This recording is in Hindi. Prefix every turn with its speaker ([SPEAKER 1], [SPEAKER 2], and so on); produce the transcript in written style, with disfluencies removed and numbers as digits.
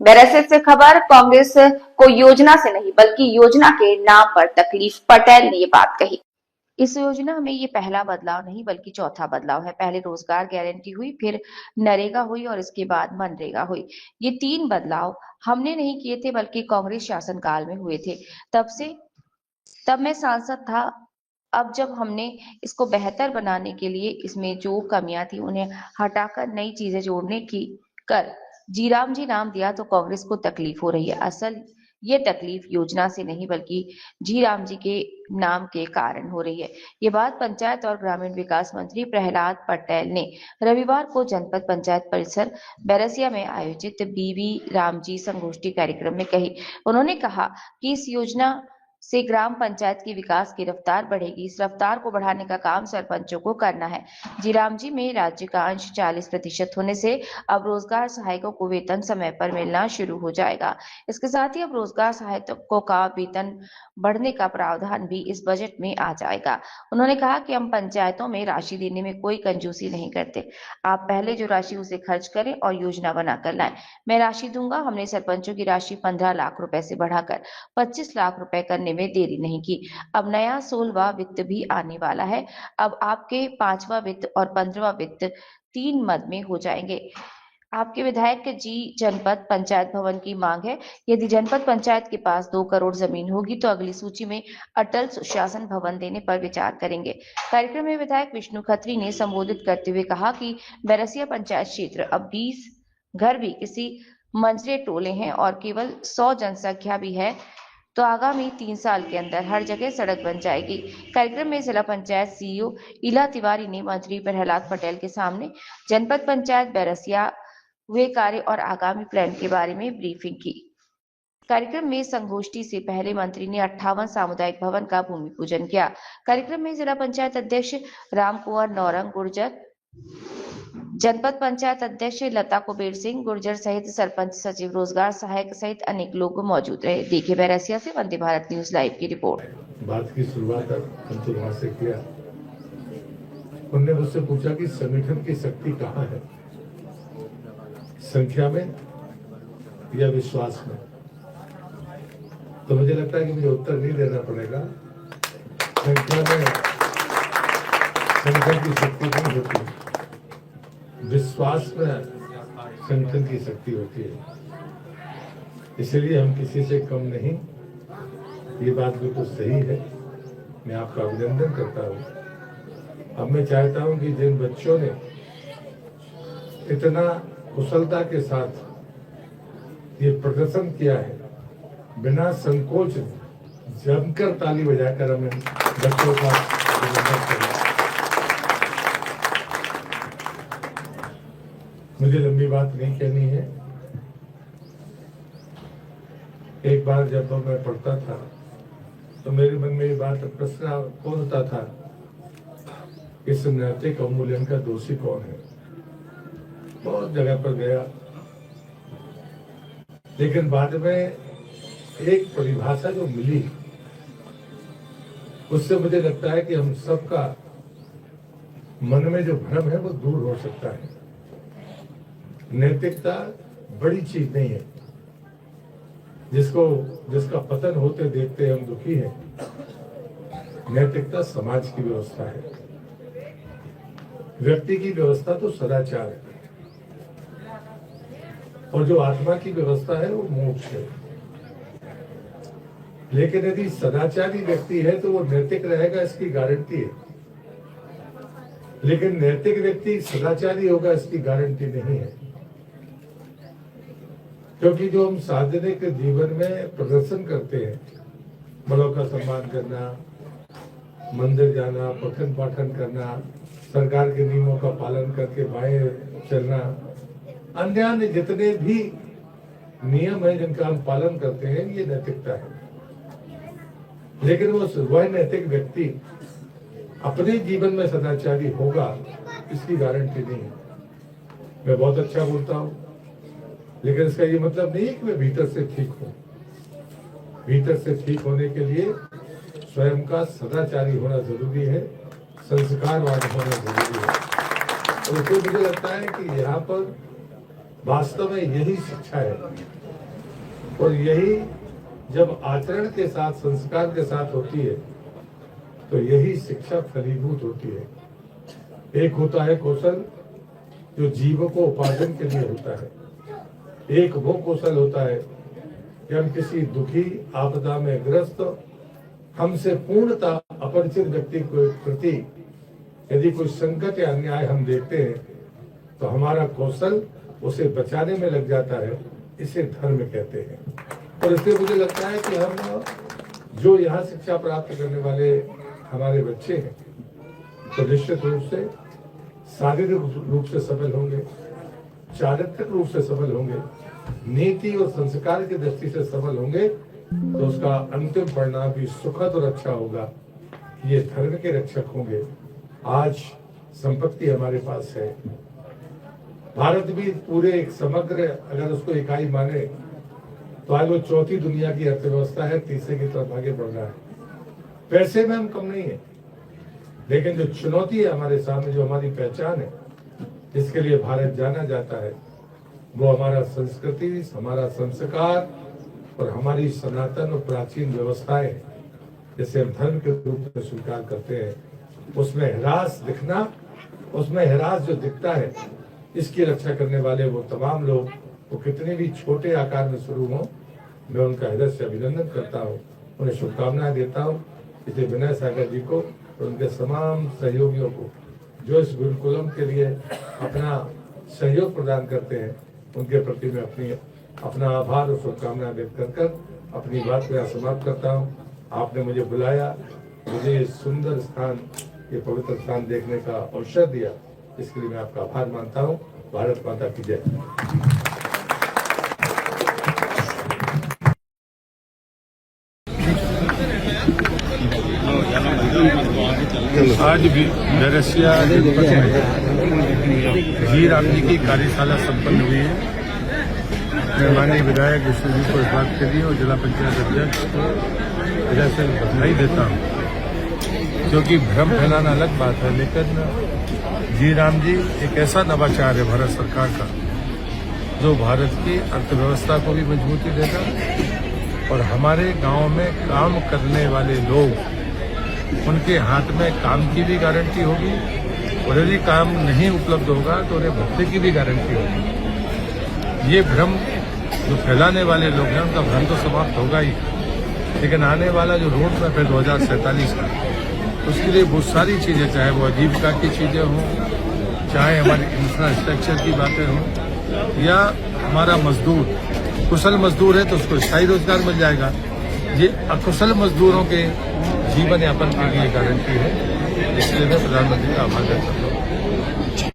[SPEAKER 1] बैरसित से खबर, कांग्रेस को योजना से नहीं बल्कि योजना के नाम पर तकलीफ, पटेल ने ये बात कही। इस योजना में ये पहला बदलाव नहीं बल्कि चौथा बदलाव है। पहले रोजगार गारंटी हुई, फिर नरेगा हुई और इसके बाद मनरेगा हुई। ये 3 बदलाव हमने नहीं किए थे बल्कि कांग्रेस शासनकाल में हुए थे। तब मैं सांसद था। अब जब हमने इसको बेहतर बनाने के लिए इसमें जो कमियां थी उन्हें हटाकर नई चीजें जोड़ने की कर जीराम जी नाम दिया तो कांग्रेस को तकलीफ हो रही है। असल ये तकलीफ योजना से नहीं बल्कि जी राम जी के नाम के कारण हो रही है। ये बात पंचायत और ग्रामीण विकास मंत्री प्रहलाद पटेल ने रविवार को जनपद पंचायत परिसर बैरसिया में आयोजित बीबी रामजी संगोष्ठी कार्यक्रम में कही। उन्होंने कहा कि इस योजना से ग्राम पंचायत की विकास की रफ्तार बढ़ेगी। इस रफ्तार को बढ़ाने का काम सरपंचों को करना है। जीराम जी में राज्य का अंश 40% होने से अब रोजगार सहायकों को वेतन समय पर मिलना शुरू हो जाएगा। इसके साथ ही अब रोजगार सहायकों का वेतन बढ़ने का प्रावधान भी इस बजट में आ जाएगा। उन्होंने कहा कि हम पंचायतों में राशि देने में कोई कंजूसी नहीं करते। आप पहले जो राशि उसे खर्च करें और योजना बनाकर लाएं। मैं राशि दूंगा। हमने सरपंचों की राशि 15 लाख रुपए से बढ़ाकर 25 लाख रुपए करने में देरी नहीं की। अब नया 16वां वित्त भी आने वाला है। अब आपके 5वां वित्त और 15वां वित्त 3 मद में हो जाएंगे। आपके विधायक जी जनपद पंचायत भवन की मांग है। यदि जनपद पंचायत के पास 2 करोड़ जमीन होगी तो अगली सूची में अटल सुशासन भवन देने पर विचार करेंगे। कार्यक्रम में विधायक विष्णु खत्री ने संबोधित करते हुए कहा कि बैरसिया पंचायत क्षेत्र अब 20 घर भी किसी मंझले टोले हैं और केवल 100 जनसंख्या भी है तो आगामी 3 साल के अंदर हर जगह सड़क बन जाएगी। कार्यक्रम में जिला पंचायत सीईओ इला तिवारी ने मंत्री प्रहलाद पटेल के सामने जनपद पंचायत बैरसिया हुए कार्य और आगामी प्लान के बारे में ब्रीफिंग की। कार्यक्रम में संगोष्ठी से पहले मंत्री ने 58 सामुदायिक भवन का भूमि पूजन किया। कार्यक्रम में जिला पंचायत अध्यक्ष राम कुंवर नौरंग गुर्जर, जनपद पंचायत अध्यक्ष लता कुबेर सिंह गुर्जर सहित सरपंच, सचिव, रोजगार सहायक सहित अनेक लोग मौजूद रहे। देखिए बैरसिया से वंदे भारत न्यूज लाइव की रिपोर्ट।
[SPEAKER 2] बात की शुरुआत अंतुल वहां से किया। उनने मुझसे पूछा कि संगठन की शक्ति कहाँ है, संख्या में या विश्वास में। तो मुझे लगता है कि मुझे उत्तर नहीं देना पड़ेगा। संख्या में संगठन की शक्ति नहीं होती, विश्वास में संगठन की शक्ति होती है। इसलिए हम किसी से कम नहीं, ये बात बिल्कुल सही है। मैं आपका अभिनंदन करता हूँ। अब मैं चाहता हूँ कि जिन बच्चों ने इतना कुशलता के साथ ये प्रदर्शन किया है, बिना संकोच जमकर ताली बजाकर हमें बच्चों का अभिनंदन करना। मुझे लंबी बात नहीं कहनी है। एक बार जब मैं पढ़ता था तो मेरे मन में ये बात प्रश्न होता था, इस नैतिक अवमूल्यन का दोषी कौन है। बहुत जगह पर गया, लेकिन बाद में एक परिभाषा जो मिली उससे मुझे लगता है कि हम सबका मन में जो भ्रम है वो दूर हो सकता है। नैतिकता बड़ी चीज नहीं है जिसका पतन होते देखते हम दुखी हैं। नैतिकता समाज की व्यवस्था है, व्यक्ति की व्यवस्था तो सदाचार है, और जो आत्मा की व्यवस्था है वो मोक्ष है। लेकिन यदि सदाचारी व्यक्ति है तो वो नैतिक रहेगा, इसकी गारंटी है। लेकिन नैतिक व्यक्ति सदाचारी होगा, इसकी गारंटी नहीं है। क्योंकि जो हम सार्वजनिक जीवन में प्रदर्शन करते हैं, बड़ों का सम्मान करना, मंदिर जाना, पठन पाठन करना, सरकार के नियमों का पालन करके बाएं चलना, अन्य जितने भी नियम है जिनका हम पालन करते हैं, ये नैतिकता है। लेकिन वह नैतिक व्यक्ति अपने जीवन में सदाचारी होगा, इसकी गारंटी नहीं है। मैं बहुत अच्छा बोलता हूँ, लेकिन इसका ये मतलब नहीं है कि मैं भीतर से ठीक हूँ। भीतर से ठीक होने के लिए स्वयं का सदाचारी होना जरूरी है, संस्कारवान होना जरूरी है। और इसलिए मुझे लगता है कि यहाँ पर वास्तव में यही शिक्षा है और यही जब आचरण के साथ, संस्कार के साथ होती है तो यही शिक्षा फलीभूत होती है। एक होता है कौशल जो जीवों को उपार्जन के लिए होता है, एक वो कौशल होता है कि हम किसी दुखी, आपदा में ग्रस्त, हमसे पूर्णतः अपरिचित व्यक्ति के प्रति यदि कोई संकट या अन्याय हम देखते हैं तो हमारा कौशल उसे बचाने में लग जाता है। इसे धर्म कहते हैं। और इसलिए मुझे लगता है कि हम जो यहाँ शिक्षा प्राप्त करने वाले हमारे बच्चे हैं तो निश्चित रूप से शारीरिक रूप से सफल होंगे, चारित्रिक रूप से सफल होंगे, नीति और संस्कार की दृष्टि से सफल होंगे, तो उसका अंतिम परिणाम भी सुखद और अच्छा होगा। ये धर्म के रक्षक होंगे। आज संपत्ति हमारे पास है। भारत भी पूरे एक समग्र, अगर उसको इकाई माने तो आज वो चौथी दुनिया की अर्थव्यवस्था है, तीसरे की तरफ आगे बढ़ रहा है। पैसे में हम कम नहीं है, लेकिन जो चुनौती है हमारे सामने, जो हमारी पहचान है, जिसके लिए भारत जाना जाता है, वो हमारा संस्कृति, हमारा संस्कार और हमारी सनातन और प्राचीन व्यवस्थाएं, जैसे हम धर्म के रूप में स्वीकार करते हैं, उसमें ह्रास दिखना, उसमें ह्रास जो दिखता है, इसकी रक्षा करने वाले वो तमाम लोग, वो कितने भी छोटे आकार में शुरू हों, मैं उनका हृदय से अभिनंदन करता हूँ, उन्हें शुभकामनाएं देता हूँ। इसलिए विनय सागर जी को और उनके तमाम सहयोगियों को जो इस गुरुकुलम के लिए अपना सहयोग प्रदान करते हैं, उनके प्रति मैं अपना आभार और शुभकामनाएं व्यक्त कर अपनी बात को यहाँ समाप्त करता हूँ। आपने मुझे बुलाया, मुझे सुंदर स्थान, ये पवित्र स्थान देखने का अवसर दिया, इसके लिए मैं आपका आभार मानता हूँ। भारत माता की जय।
[SPEAKER 3] आज भी बैरसिया जनपद में जी राम जी की कार्यशाला संपन्न हुई है। मैं माननीय विधायक विष्णु जी को इस बात के लिए और जिला पंचायत अध्यक्ष को हृदय से बधाई देता हूँ, क्योंकि भ्रम फैलाना अलग बात है, लेकिन जी राम जी एक ऐसा नवाचार है भारत सरकार का जो भारत की अर्थव्यवस्था को भी मजबूती देगा और हमारे गांव में काम करने वाले लोग, उनके हाथ में काम की भी गारंटी होगी और यदि काम नहीं उपलब्ध होगा तो उन्हें भत्ते की भी गारंटी होगी। ये भ्रम जो फैलाने वाले लोग हैं उनका भ्रम तो समाप्त होगा ही, लेकिन आने वाला जो रोड मैप है 2047 का, उसके लिए बहुत सारी चीजें, चाहे वो आजीविका की चीजें हों, चाहे हमारी इंफ्रास्ट्रक्चर की बातें हों, या हमारा मजदूर कुशल मजदूर है तो उसको स्थायी रोजगार मिल जाएगा। ये अकुशल मजदूरों के जीवन यापन के लिए गारंटी है। इसलिए मैं प्रधानमंत्री का आभार व्यक्त करता हूँ।